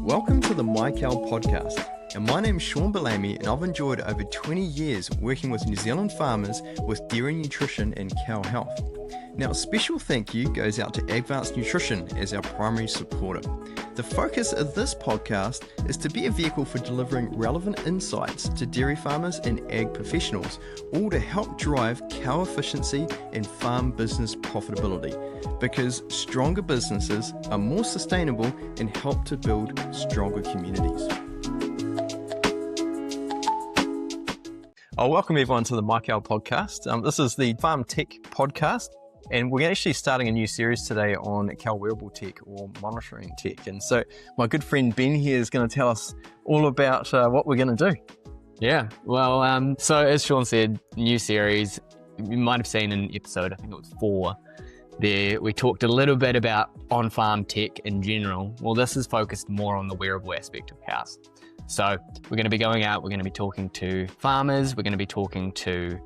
Welcome to the My Cow podcast, and my name's Sean Bellamy, and I've enjoyed over 20 years working with New Zealand farmers with dairy nutrition and cow health. Now, a special thank you goes out to Advanced Nutrition as our primary supporter. The focus of this podcast is to be a vehicle for delivering relevant insights to dairy farmers and ag professionals, all to help drive cow efficiency and farm business profitability, because stronger businesses are more sustainable and help to build stronger communities. Welcome everyone to the My Cow podcast. This is the Farm Tech podcast. And we're actually starting a new series today on cow wearable tech or monitoring tech. And so my good friend Ben here is going to tell us all about what we're going to do. Yeah, well, so as Sean said, new series. You might have seen in episode, I think it was 4, there we talked a little bit about on-farm tech in general. Well, this is focused more on the wearable aspect of cows. So we're going to be going out, we're going to be talking to farmers, we're going to be talking to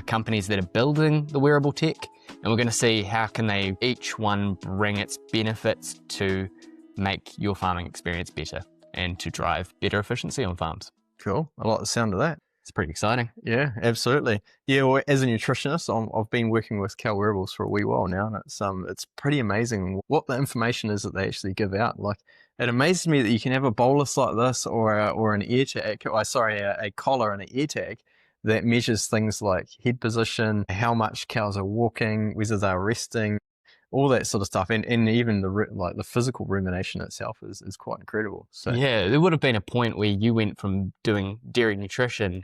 companies that are building the wearable tech, and we're going to see how can they each one bring its benefits to make your farming experience better and to drive better efficiency on farms. Cool. I like the sound of that. It's pretty exciting. Yeah, absolutely. Yeah, well, as a nutritionist, I've been working with cow wearables for a wee while now, and it's pretty amazing what the information is that they actually give out. Like, it amazes me that you can have a bolus like this or an ear tag, a collar and an ear tag that measures things like head position, how much cows are walking, whether they're resting, all that sort of stuff, and even the physical rumination itself is quite incredible. So yeah, there would have been a point where you went from doing dairy nutrition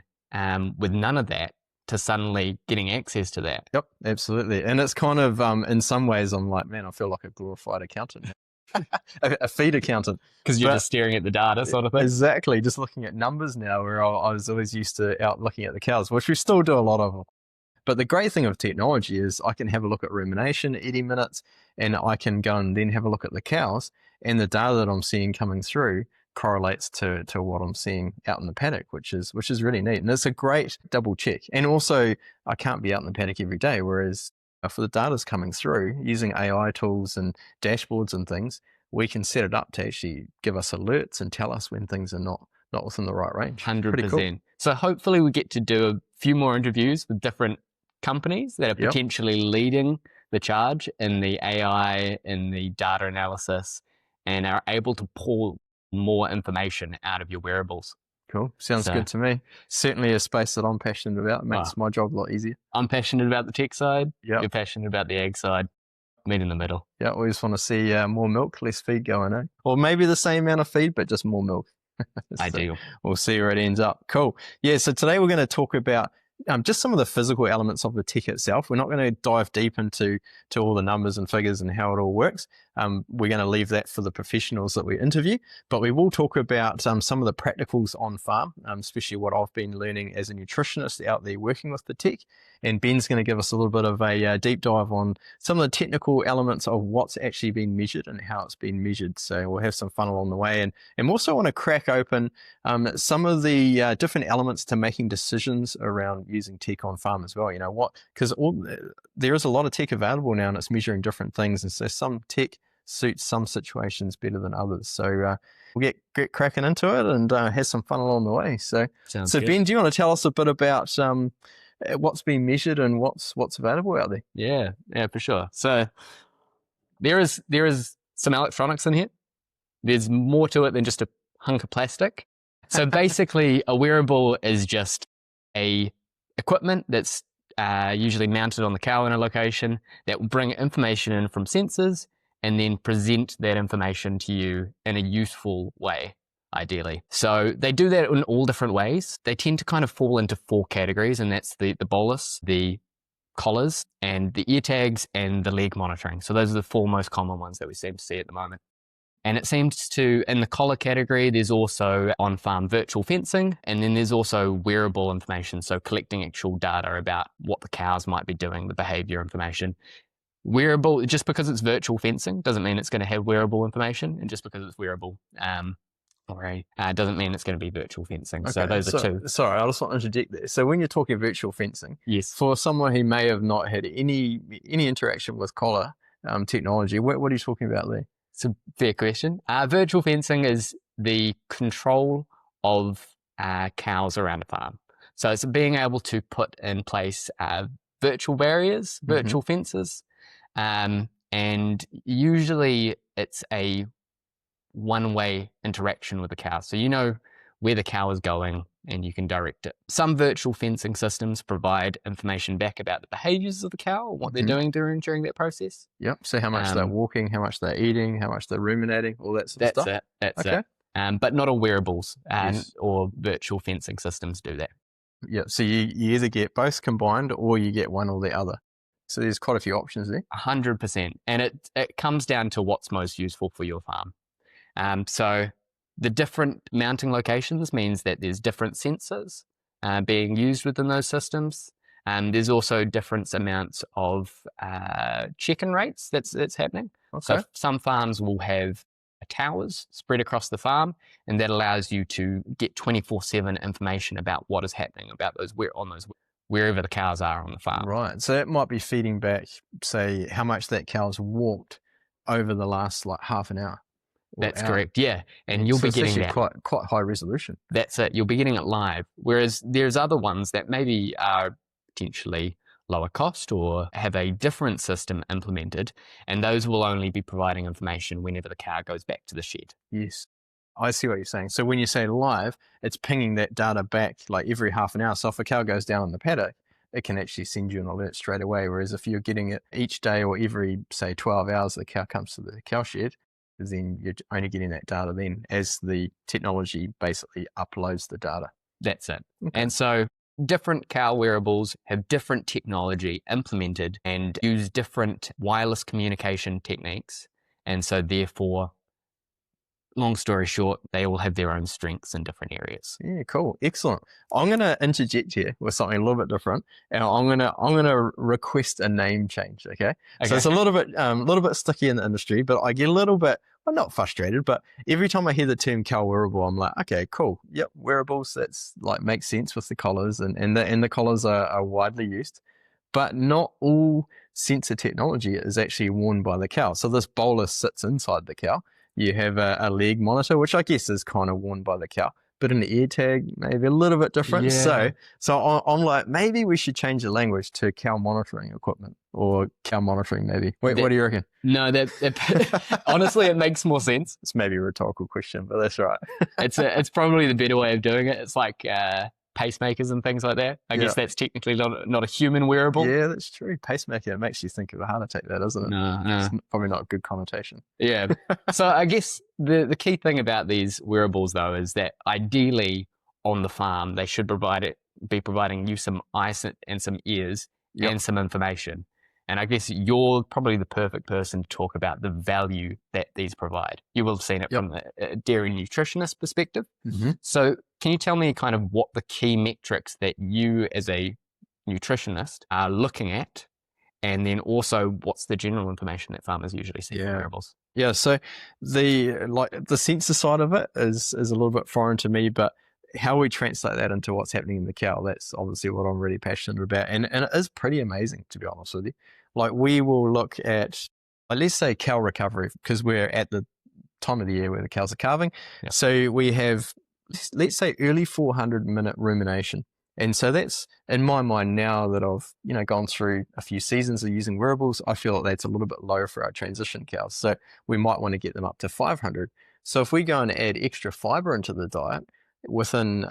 with none of that to suddenly getting access to that. Yep, absolutely. And it's kind of in some ways I'm like, man, I feel like a glorified accountant. a feed accountant, because you're just staring at the data sort of thing. Exactly, just looking at numbers now, where I was always used to out looking at the cows, which we still do a lot of. But the great thing of technology is I can have a look at rumination 80 minutes, and I can go and then have a look at the cows, and the data that I'm seeing coming through correlates to what I'm seeing out in the paddock, which is really neat. And it's a great double check. And also, I can't be out in the paddock every day, whereas for the data's coming through, using AI tools and dashboards and things, we can set it up to actually give us alerts and tell us when things are not within the right range. 100%. Cool. So hopefully we get to do a few more interviews with different companies that are potentially leading the charge in the AI, in the data analysis, and are able to pull more information out of your wearables. Cool. Sounds good to me. Certainly a space that I'm passionate about. It makes my job a lot easier. I'm passionate about the tech side. Yep. You're passionate about the ag side. Meet in the middle. Yeah, we just want to see more milk, less feed going, eh? Or maybe the same amount of feed, but just more milk. Ideal. We'll see where it ends up. Cool. Yeah, so today we're going to talk about just some of the physical elements of the tech itself. We're not going to dive deep into all the numbers and figures and how it all works. We're going to leave that for the professionals that we interview, but we will talk about some of the practicals on farm, especially what I've been learning as a nutritionist out there working with the tech. And Ben's going to give us a little bit of a deep dive on some of the technical elements of what's actually been measured and how it's been measured. So we'll have some fun along the way. And also want to crack open some of the different elements to making decisions around using tech on farm as well. You know what? Because there is a lot of tech available now, and it's measuring different things. And so some tech suits some situations better than others. So we'll get cracking into it and have some fun along the way. So good. Ben, do you want to tell us a bit about what's been measured and what's available out there? Yeah, for sure. So there is some electronics in here. There's more to it than just a hunk of plastic. So basically, a wearable is just a equipment that's usually mounted on the cow in a location that will bring information in from sensors and then present that information to you in a useful way, ideally. So they do that in all different ways. They tend to kind of fall into 4 categories, and that's the bolus, the collars, and the ear tags, and the leg monitoring. So those are the 4 most common ones that we seem to see at the moment. And it seems to, in the collar category, there's also on-farm virtual fencing, and then there's also wearable information, so collecting actual data about what the cows might be doing, the behavior information. Wearable, just because it's virtual fencing doesn't mean it's going to have wearable information, and just because it's wearable doesn't mean it's going to be virtual fencing. Okay, so those are 2. Sorry, I just want to interject there. So when you're talking virtual fencing, yes, for someone who may have not had any interaction with collar technology, what are you talking about there? It's a fair question. Virtual fencing is the control of cows around a farm. So it's being able to put in place virtual barriers, virtual fences, and usually it's a one-way interaction with the cow. So you know where the cow is going and you can direct it. Some virtual fencing systems provide information back about the behaviors of the cow and what they're doing during that process. Yep. So how much they're walking, how much they're eating, how much they're ruminating, all that sort of stuff. That's it. But not all wearables Yes. or virtual fencing systems do that. Yeah. So you either get both combined or you get one or the other. So there's quite a few options there. 100%. And it comes down to what's most useful for your farm. So the different mounting locations means that there's different sensors being used within those systems. There's also different amounts of check-in rates that's happening. Okay. So some farms will have towers spread across the farm, and that allows you to get 24/7 information about what is happening about those wherever the cows are on the farm. Right. So that might be feeding back, say, how much that cow's walked over the last like half an hour. That's correct. Yeah, and you'll So be it's getting actually that. quite high resolution. That's it. You'll be getting it live. Whereas there's other ones that maybe are potentially lower cost or have a different system implemented, and those will only be providing information whenever the cow goes back to the shed. Yes. I see what you're saying. So when you say live, it's pinging that data back like every half an hour. So if a cow goes down in the paddock, it can actually send you an alert straight away. Whereas if you're getting it each day or every, say, 12 hours, the cow comes to the cow shed, then you're only getting that data then as the technology basically uploads the data. That's it. Okay. And so different cow wearables have different technology implemented and use different wireless communication techniques. And so therefore, long story short, they all have their own strengths in different areas. Yeah, cool. Excellent. I'm going to interject here with something a little bit different, and I'm going to request a name change, okay? So it's a little bit sticky in the industry, but I get a little bit, well, not frustrated, but every time I hear the term cow wearable, I'm like, okay, cool. Yep, wearables, that's like makes sense with the collars, and the collars are widely used, but not all sensor technology is actually worn by the cow. So this bolus sits inside the cow. You have a leg monitor, which I guess is kind of worn by the cow, but an ear tag maybe a little bit different. Yeah. So I'm like, maybe we should change the language to cow monitoring equipment or cow monitoring maybe. Wait, what do you reckon? No, that honestly, it makes more sense. It's maybe a rhetorical question, but that's right. It's probably the better way of doing it. It's like pacemakers and things like that. I guess that's technically not a human wearable. Yeah, that's true. Pacemaker, it makes you think of a heart attack, that, doesn't it? No. It's probably not a good connotation. Yeah. So I guess the key thing about these wearables, though, is that ideally on the farm, they should be providing you some eyes and some ears and some information. And I guess you're probably the perfect person to talk about the value that these provide. You will have seen it from a dairy nutritionist perspective. So can you tell me kind of what the key metrics that you as a nutritionist are looking at? And then also what's the general information that farmers usually see from wearables? Yeah, so the sensor side of it is a little bit foreign to me, but how we translate that into what's happening in the cow, that's obviously what I'm really passionate about. And it is pretty amazing, to be honest with you. Like we will look at, let's say cow recovery, because we're at the time of the year where the cows are calving. Yep. So we have, let's say early 400-minute rumination. And so that's, in my mind now that I've, gone through a few seasons of using wearables, I feel like that's a little bit low for our transition cows. So we might want to get them up to 500. So if we go and add extra fiber into the diet, within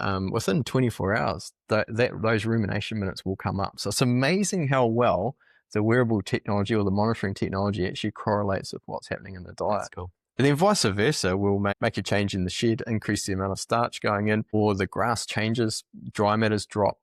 24 hours, those rumination minutes will come up. So it's amazing how well the wearable technology or the monitoring technology actually correlates with what's happening in the diet. That's cool. And then vice versa, we'll make a change in the shed, increase the amount of starch going in, or the grass changes, dry matters drop,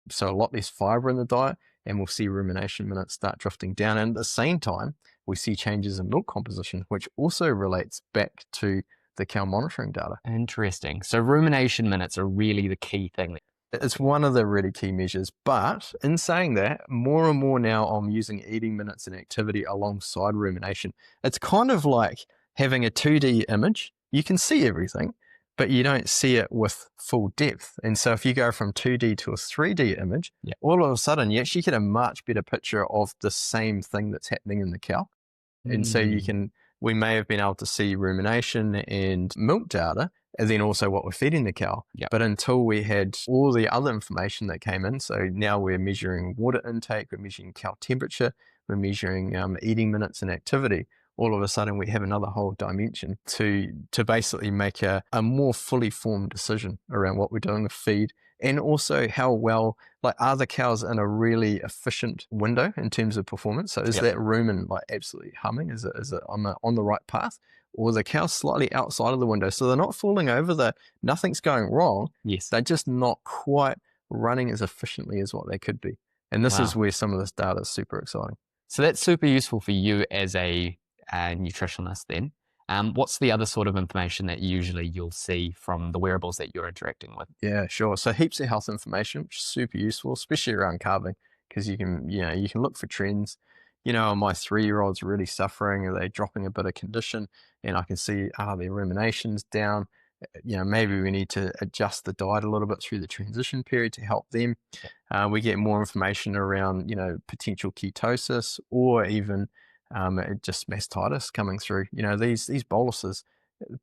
so a lot less fiber in the diet, and we'll see rumination minutes start drifting down. And at the same time, we see changes in milk composition, which also relates back to the cow monitoring data. Interesting. So rumination minutes are really the key thing. It's one of the really key measures, but in saying that, more and more now I'm using eating minutes and activity alongside rumination. It's kind of like having a 2D image. You can see everything, but you don't see it with full depth. And so if you go from 2D to a 3D image, all of a sudden you actually get a much better picture of the same thing that's happening in the cow. And so we may have been able to see rumination and milk data and then also what we're feeding the cow. Yep. But until we had all the other information that came in, so now we're measuring water intake, we're measuring cow temperature, we're measuring eating minutes and activity, all of a sudden we have another whole dimension to basically make a more fully formed decision around what we're doing with feed, and also how well, like, are the cows in a really efficient window in terms of performance? So is Yep. that rumen like absolutely humming? Is it on the right path? Or the cow's slightly outside of the window? So they're not falling over, nothing's going wrong. Yes. They're just not quite running as efficiently as what they could be. And this is Wow. where some of this data is super exciting. So that's super useful for you as a nutritionist then. What's the other sort of information that usually you'll see from the wearables that you're interacting with? Yeah, sure. So heaps of health information, which is super useful, especially around calving, because you can look for trends. My 3-year-old's really suffering, are they dropping a bit of condition? And I can see, their ruminations down. Maybe we need to adjust the diet a little bit through the transition period to help them. We get more information around, potential ketosis, or even just mastitis coming through. These boluses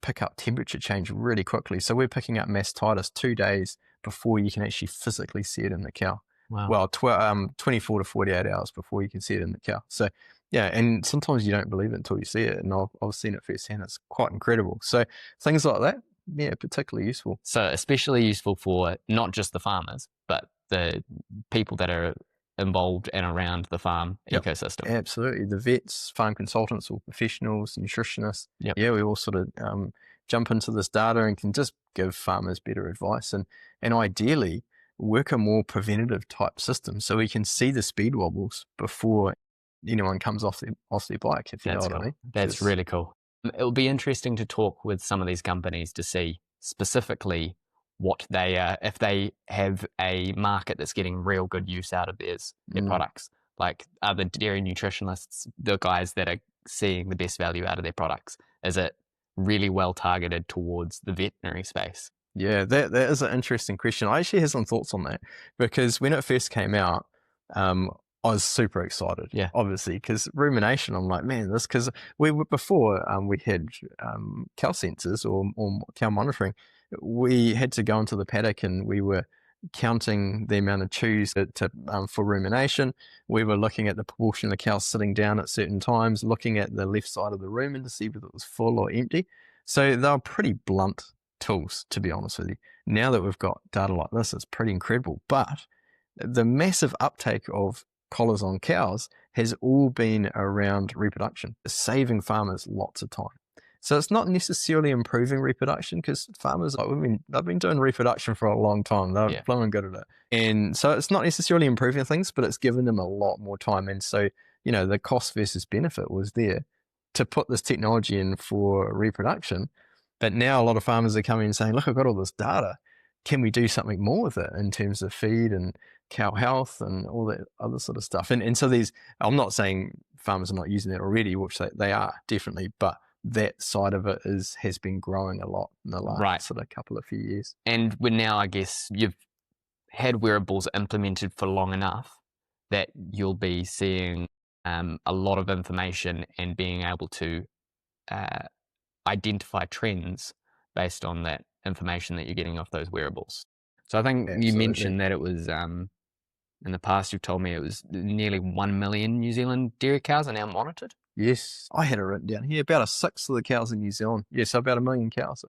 pick up temperature change really quickly. So we're picking up mastitis 2 days before you can actually physically see it in the cow. Wow. Well, 24 to 48 hours before you can see it in the cow. So yeah, and sometimes you don't believe it until you see it, and I've seen it firsthand. It's quite incredible. So things like that, yeah, particularly useful. So especially useful for not just the farmers, but the people that are involved and around the farm Yep. ecosystem. Absolutely. The vets, farm consultants, or professionals, nutritionists. Yep. Yeah, we all sort of jump into this data and can just give farmers better advice, and ideally work a more preventative type system, so we can see the speed wobbles before anyone comes off their bike, if you know what I mean. That's really cool. It'll be interesting to talk with some of these companies to see specifically what they if they have a market that's getting real good use out of their products. Like, are the dairy nutritionists the guys that are seeing the best value out of their products? Is it really well targeted towards the veterinary space? Yeah, that is an interesting question. I actually have some thoughts on that, because when it first came out, I was super excited. Yeah. Obviously, because rumination, I'm like, man, because we had cow sensors or cow monitoring. We had to go into the paddock and we were counting the amount of chews for rumination. We were looking at the proportion of the cows sitting down at certain times, looking at the left side of the rumen to see whether it was full or empty. So they were pretty blunt tools, to be honest with you. Now that we've got data like this, it's pretty incredible. But the massive uptake of collars on cows has all been around reproduction, saving farmers lots of time. So it's not necessarily improving reproduction, because farmers, they've been doing reproduction for a long time. They're blooming good at it. And so it's not necessarily improving things, but it's given them a lot more time. And so, the cost versus benefit was there to put this technology in for reproduction. But now a lot of farmers are coming and saying, look, I've got all this data. Can we do something more with it in terms of feed and cow health and all that other sort of stuff? And so I'm not saying farmers are not using that already, which they are definitely, but that side of it has been growing a lot in the last sort of couple of few years. And we're now, I guess, you've had wearables implemented for long enough that you'll be seeing a lot of information and being able to identify trends based on that information that you're getting off those wearables. So I think you mentioned that it was, in the past you've told me it was nearly 1 million New Zealand dairy cows are now monitored. Yes, I had it written down here. About a sixth of the cows in New Zealand, so about 1 million cows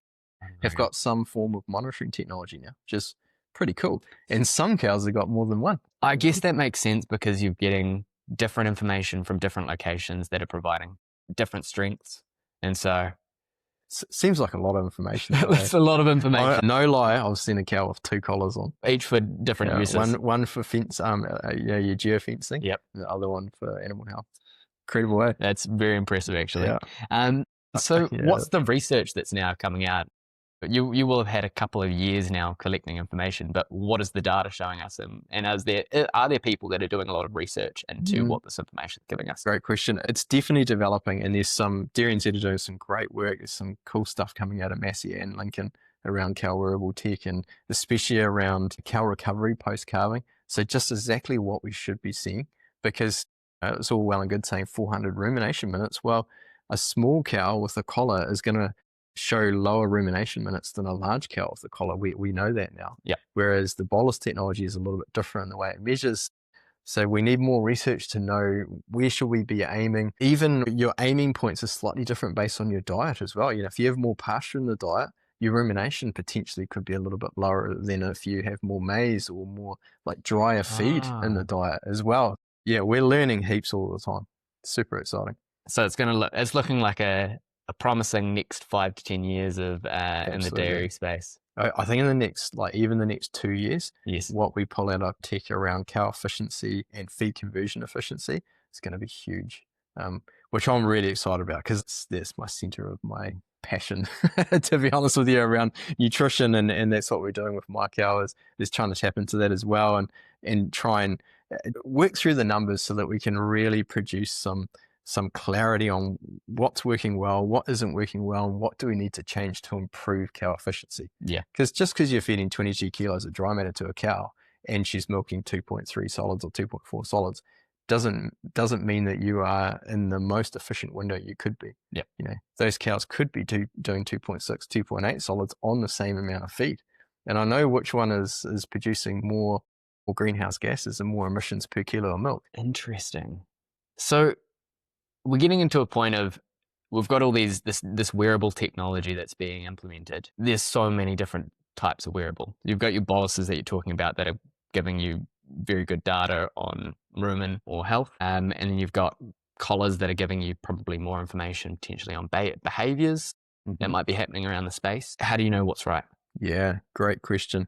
have got some form of monitoring technology now, which is pretty cool. And some cows have got more than one. I guess that makes sense, because you're getting different information from different locations that are providing different strengths. And so seems like a lot of information. It's a lot of information. No lie, I've seen a cow with 2 collars on, each for different uses. One for fence, your geofencing. Yep. The other one for animal health. Incredible way. That's very impressive, actually. Yeah. So what's the research that's now coming out? You will have had a couple of years now collecting information, but what is the data showing us? And are there people that are doing a lot of research into what this information is giving us? Great question. It's definitely developing, and there's some dairy NZ are doing some great work. There's some cool stuff coming out of Massey and Lincoln around cow wearable tech, and especially around cow recovery post-calving. So just exactly what we should be seeing, because it's all well and good saying 400 rumination minutes. Well, a small cow with a collar is going to show lower rumination minutes than a large cow with the collar. We know that now. Yeah. Whereas the bolus technology is a little bit different in the way it measures. So we need more research to know where should we be aiming. Even your aiming points are slightly different based on your diet as well. If you have more pasture in the diet, your rumination potentially could be a little bit lower than if you have more maize or more like drier feed in the diet as well. Yeah, we're learning heaps all the time. Super exciting. So it's looking like a promising next 5 to 10 years of in the dairy space. I think in the next, even the next 2 years, Yes. what we pull out of tech around cow efficiency and feed conversion efficiency is going to be huge, which I'm really excited about because that's my center of my passion, to be honest with you, around nutrition. And that's what we're doing with my cow is trying to tap into that as well and try and work through the numbers so that we can really produce some clarity on what's working well, what isn't working well, and what do we need to change to improve cow efficiency. Yeah. Because just because you're feeding 22 kilos of dry matter to a cow and she's milking 2.3 solids or 2.4 solids doesn't mean that you are in the most efficient window you could be. Yeah. Those cows could be doing 2.6, 2.8 solids on the same amount of feed. And I know which one is producing more greenhouse gases and more emissions per kilo of milk. Interesting. So we're getting into a point of we've got all this wearable technology that's being implemented. There's so many different types of wearable. You've got your boluses that you're talking about that are giving you very good data on rumen or health. And then you've got collars that are giving you probably more information potentially on behaviors that might be happening around the space. How do you know what's right? Yeah, great question.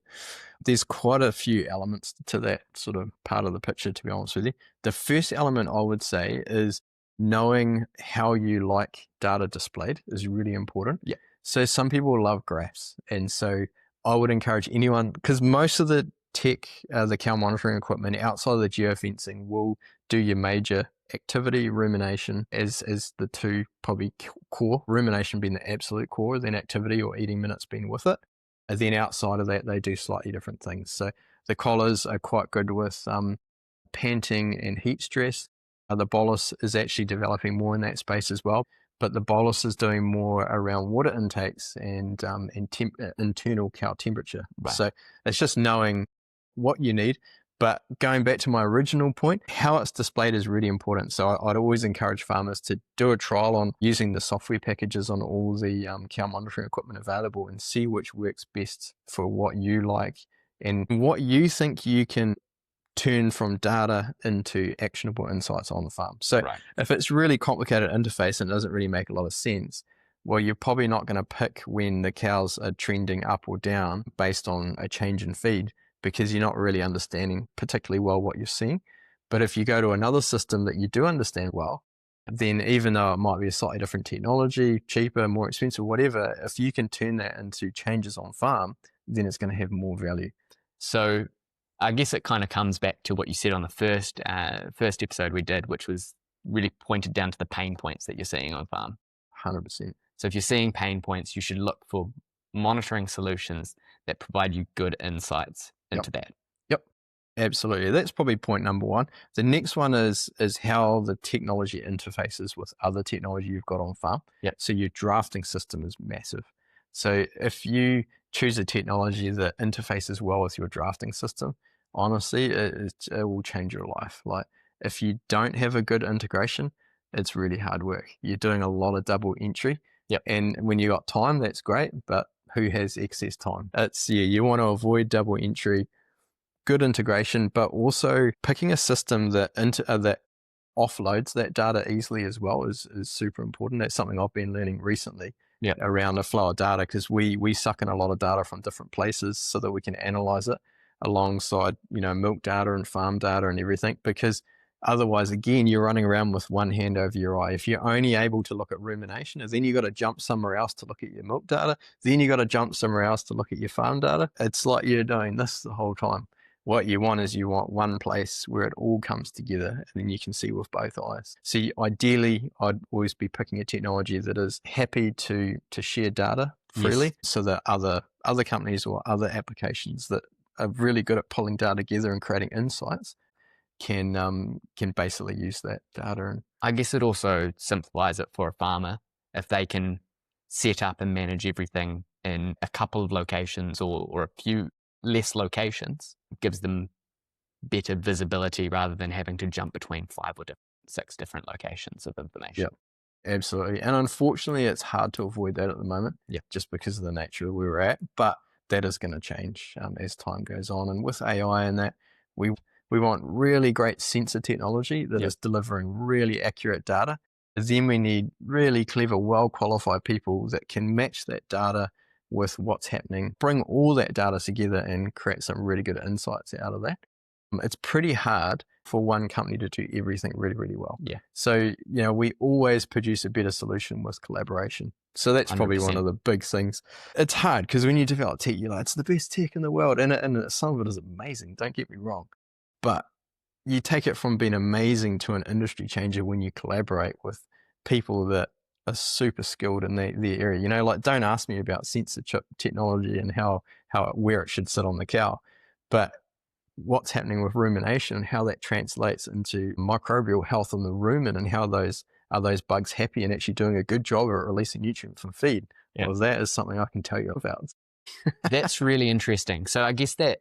There's quite a few elements to that sort of part of the picture, to be honest with you. The first element I would say is knowing how you like data displayed is really important. Yeah. So some people love graphs. And so I would encourage anyone, because most of the tech, the cow monitoring equipment outside of the geofencing will do your major activity, rumination as the two probably core, rumination being the absolute core, then activity or eating minutes being with it. And then outside of that, they do slightly different things. So the collars are quite good with panting and heat stress. The bolus is actually developing more in that space as well, but the bolus is doing more around water intakes and internal cow temperature. Right. So it's just knowing what you need. But going back to my original point, how it's displayed is really important. So I'd always encourage farmers to do a trial on using the software packages on all the cow monitoring equipment available and see which works best for what you like and what you think you can turn from data into actionable insights on the farm. So if it's really complicated interface and it doesn't really make a lot of sense, well, you're probably not going to pick when the cows are trending up or down based on a change in feed because you're not really understanding particularly well what you're seeing. But if you go to another system that you do understand well, then even though it might be a slightly different technology, cheaper, more expensive, whatever, if you can turn that into changes on farm, then it's going to have more value. So I guess it kind of comes back to what you said on the first episode we did, which was really pointed down to the pain points that you're seeing on farm. 100%. So if you're seeing pain points, you should look for monitoring solutions that provide you good insights into that. Yep, absolutely. That's probably point number one. The next one is how the technology interfaces with other technology you've got on farm. Yep. So your drafting system is massive. So if you choose a technology that interfaces well with your drafting system, honestly, it will change your life. Like if you don't have a good integration, it's really hard work. You're doing a lot of double entry. Yep. And when you got time, that's great, but who has excess time? You want to avoid double entry, good integration, but also picking a system that offloads that data easily as well is super important. That's something I've been learning recently around the flow of data because we suck in a lot of data from different places so that we can analyze it alongside, milk data and farm data and everything, because otherwise, again, you're running around with one hand over your eye. If you're only able to look at rumination, and then you got to jump somewhere else to look at your milk data, then you got to jump somewhere else to look at your farm data. It's like you're doing this the whole time. What you want is one place where it all comes together and then you can see with both eyes. So ideally, I'd always be picking a technology that is happy to share data freely so that other companies or other applications that are really good at pulling data together and creating insights can basically use that data. And I guess it also simplifies it for a farmer if they can set up and manage everything in a couple of locations or a few less locations. It gives them better visibility rather than having to jump between 6 different locations of information. Yep. Absolutely. And unfortunately, it's hard to avoid that at the moment, just because of the nature of where we're at. But that is going to change as time goes on. And with AI and that, we want really great sensor technology that is delivering really accurate data. Then we need really clever, well-qualified people that can match that data with what's happening, bring all that data together and create some really good insights out of that. It's pretty hard for one company to do everything really, really well. Yeah. So, we always produce a better solution with collaboration. So that's probably 100%. one of the big things. It's hard because when you develop tech, you're like, it's the best tech in the world. And some of it is amazing, don't get me wrong. But you take it from being amazing to an industry changer when you collaborate with people that are super skilled in their area. Like, don't ask me about sensor chip technology and where it should sit on the cow. But what's happening with rumination and how that translates into microbial health in the rumen and how those bugs happy and actually doing a good job at releasing nutrients from feed. Well, that is something I can tell you about. That's really interesting. So I guess that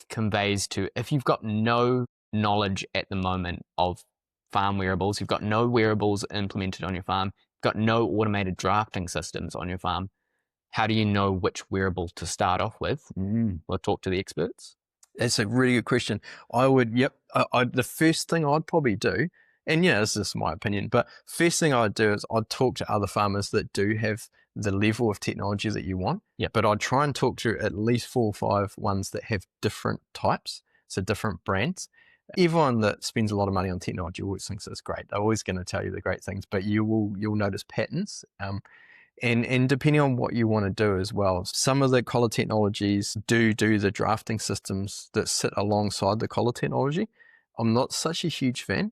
conveys to, if you've got no knowledge at the moment of farm wearables, you've got no wearables implemented on your farm, you've got no automated drafting systems on your farm, how do you know which wearable to start off with? We'll talk to the experts. That's a really good question. The first thing I'd probably do, and this is my opinion, but first thing I'd do is I'd talk to other farmers that do have the level of technology that you want. But I'd try and talk to at least 4 or 5 ones that have different types, so different brands. Everyone that spends a lot of money on technology always thinks it's great. They're always going to tell you the great things, but you'll notice patterns. And depending on what you want to do as well, some of the collar technologies do the drafting systems that sit alongside the collar technology. I'm not such a huge fan.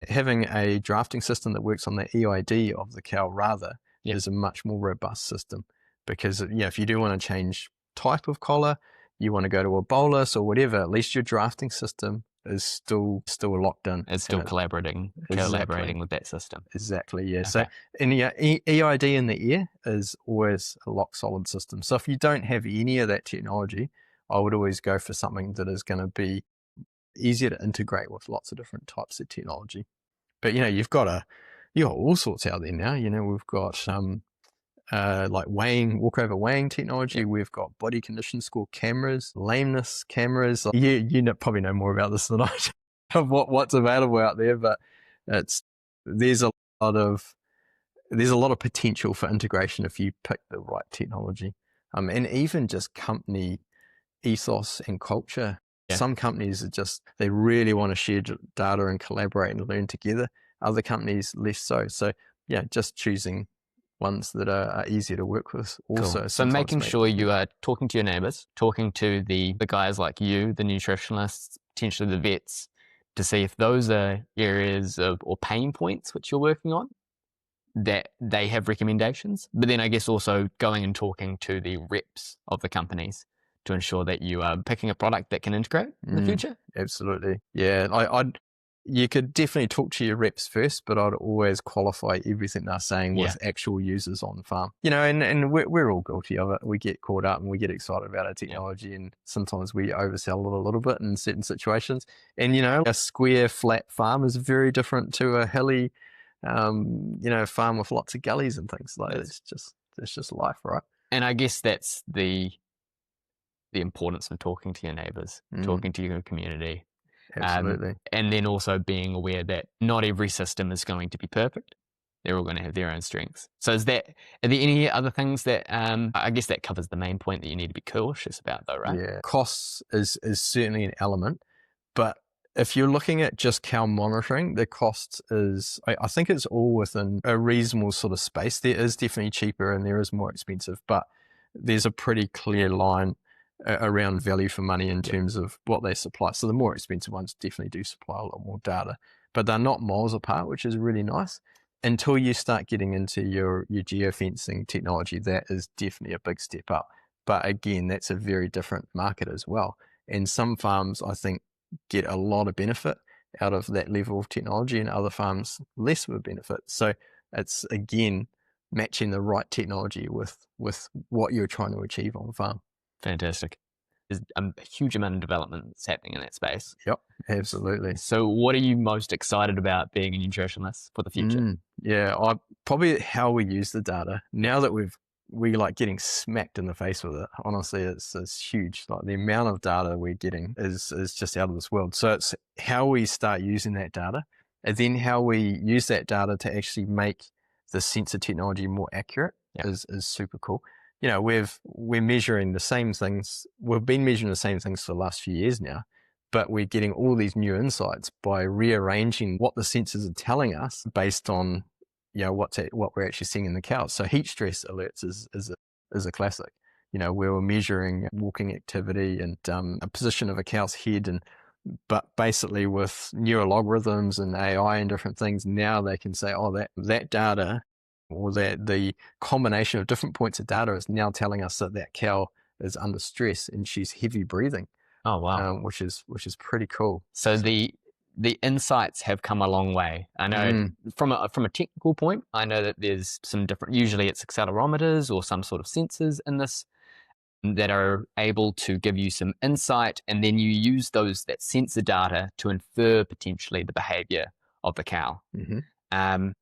Having a drafting system that works on the EID of the cow rather is a much more robust system, because if you do want to change type of collar, you want to go to a bolus or whatever, at least your drafting system is still locked in. It's still collaborating with that system. Exactly, yeah. Okay. So, EID in the ear is always a lock solid system. So if you don't have any of that technology, I would always go for something that is going to be easier to integrate with lots of different types of technology. But you've got all sorts out there now. We've got like walkover weighing technology. We've got body condition score cameras, lameness cameras. Probably know more about this than I do of what's available out there, but there's a lot of potential for integration if you pick the right technology. And even just company ethos and culture. Some companies they really want to share data and collaborate and learn together. Other companies less so. So just choosing ones that are easier to work with also. Cool. So making sure you are talking to your neighbors, talking to the guys like you, the nutritionalists, potentially the vets, to see if those are areas or pain points which you're working on, that they have recommendations. But then I guess also going and talking to the reps of the companies to ensure that you are picking a product that can integrate in the future. Absolutely. Yeah. You could definitely talk to your reps first, but I'd always qualify everything they're saying with actual users on the farm. And we're all guilty of it. We get caught up and we get excited about our technology, and sometimes we oversell it a little bit in certain situations. And, a square, flat farm is very different to a hilly, farm with lots of gullies and things. Like it's just life, right? And I guess that's the importance of talking to your neighbors, talking to your community. Absolutely. And then also being aware that not every system is going to be perfect. They're all going to have their own strengths. So are there any other things that, I guess that covers the main point that you need to be cautious about though, right? Yeah. Costs is certainly an element, but if you're looking at just cow monitoring, the cost is, I think it's all within a reasonable sort of space. There is definitely cheaper and there is more expensive, but there's a pretty clear line around value for money in terms of what they supply. So the more expensive ones definitely do supply a lot more data, but they're not miles apart, which is really nice. Until you start getting into your geofencing technology, that is definitely a big step up. But again, that's a very different market as well. And some farms, I think, get a lot of benefit out of that level of technology, and other farms less of a benefit. So it's, again, matching the right technology with what you're trying to achieve on farm. Fantastic. There's a huge amount of development that's happening in that space. Yep, absolutely. So what are you most excited about being a nutritionist for the future? Yeah, probably how we use the data. Now that we like getting smacked in the face with it, honestly, it's huge. Like the amount of data we're getting is just out of this world. So it's how we start using that data, and then how we use that data to actually make the sensor technology more accurate is super cool. You know, we're measuring the same things. We've been measuring the same things for the last few years now, but we're getting all these new insights by rearranging what the sensors are telling us based on, you know, what we're actually seeing in the cows. So heat stress alerts is a classic. You know, we were measuring walking activity and a position of a cow's head, but basically with neural algorithms and AI and different things, now they can say, oh, that data, or that the combination of different points of data is now telling us that cow is under stress and she's heavy breathing. Oh wow, which is pretty cool. So the insights have come a long way. I know from a technical point, I know that there's some different. Usually, it's accelerometers or some sort of sensors in this that are able to give you some insight, and then you use that sensor data to infer potentially the behavior of the cow.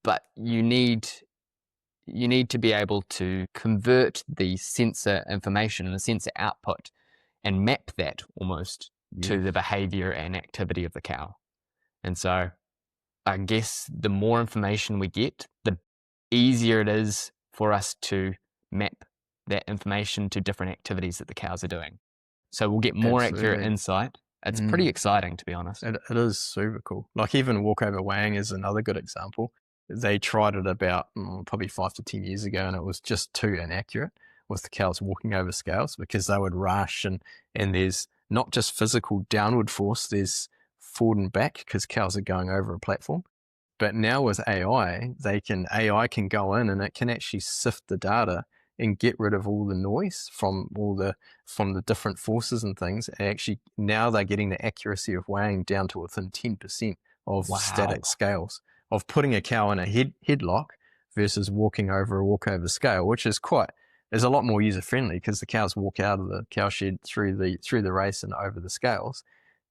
But you need to be able to convert the sensor information and the sensor output and map that almost to the behavior and activity of the cow. And so I guess the more information we get, the easier it is for us to map that information to different activities that the cows are doing. So we'll get more accurate insight. It's pretty exciting, to be honest. It is super cool. Like even walkover weighing is another good example. They tried it about probably 5 to 10 years ago, and it was just too inaccurate with the cows walking over scales because they would rush, and there's not just physical downward force, there's forward and back because cows are going over a platform. But now with AI can go in and it can actually sift the data and get rid of all the noise from the different forces and things. And actually now they're getting the accuracy of weighing down to within 10% of static scales, of putting a cow in a headlock versus walking over a walkover scale, which is a lot more user friendly because the cows walk out of the cow shed through the race and over the scales.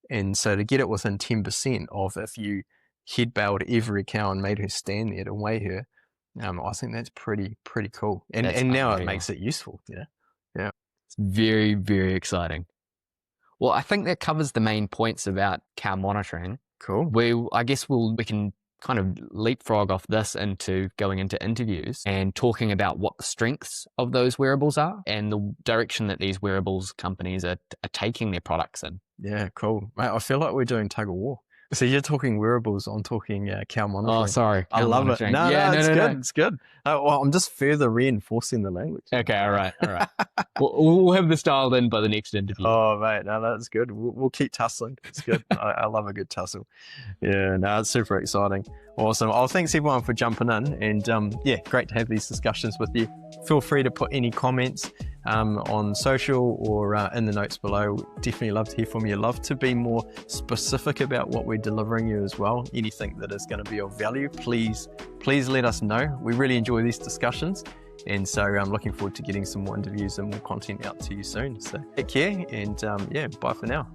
And so to get it within 10% of if you head bailed every cow and made her stand there to weigh her, I think that's pretty cool. And now it makes it useful. Yeah. It's very, very exciting. Well, I think that covers the main points about cow monitoring. Cool. I guess we can kind of leapfrog off this into going into interviews and talking about what the strengths of those wearables are and the direction that these wearables companies are taking their products in. Yeah, cool. Mate, I feel like we're doing tug of war. So you're talking wearables, I'm talking cow monitoring. Oh, sorry. I love it. No, it's good. Well, I'm just further reinforcing the language. Okay, all right. We'll have this dialed in by the next interview. Oh, mate, no, that's good. We'll keep tussling. It's good. I love a good tussle. Yeah, no, it's super exciting. Awesome. Oh, thanks everyone for jumping in, and great to have these discussions with you. Feel free to put any comments on social or in the notes below. Definitely love to hear from you. Love to be more specific about what we're delivering you as well. Anything that is going to be of value, please let us know. We really enjoy these discussions, and so I'm looking forward to getting some more interviews and more content out to you soon. So take care, and bye for now.